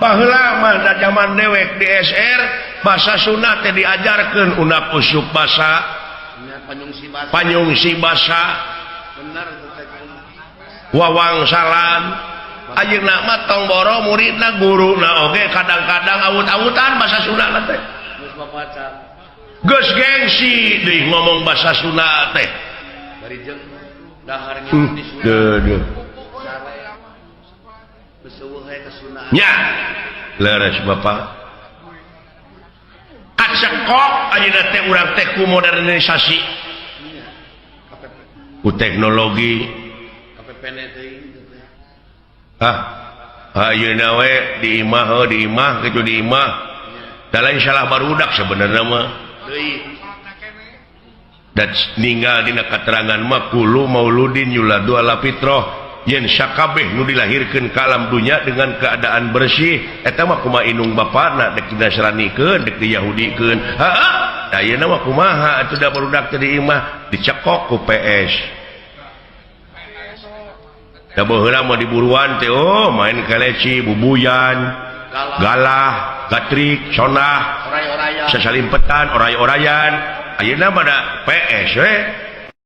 baheula mah da zaman dewek di SR basa Sunda teh diajarkeun unak usuk basa panyungsi basa bener wawang salam ayeuna mah tong boro muridna guruna oge kadang-kadang awut-awutan basa Sunda teh geus baca geus gengsi deui ngomong basa Sunda teh bari jeung dahar ngilu di Sunda deuh beseueuh we ke Sunda nya leres Bapak kacekok ayeuna teh urang teh ku modernisasi ku teknologi KPPN teh ayeuna we di imah kitu di imah da lain salah barudak sebenarnya mah deui dan ninggal dina katerangan mah kulu mauludin yuladu ala fitrah yen sakabeh nu dilahirkeun ka alam dunya dengan keadaan bersih eta mah kumaha inung bapana dek dinasranikeun dek diyahudikeun ayeuna mah kumaha atuh da barudak teh di imah dicekok ku PS da baheula mah diburuan teh main keleci bubuyan galah gatrik sonah oray-orayan sasalimpetan oray-orayan ayeuna mah da PS we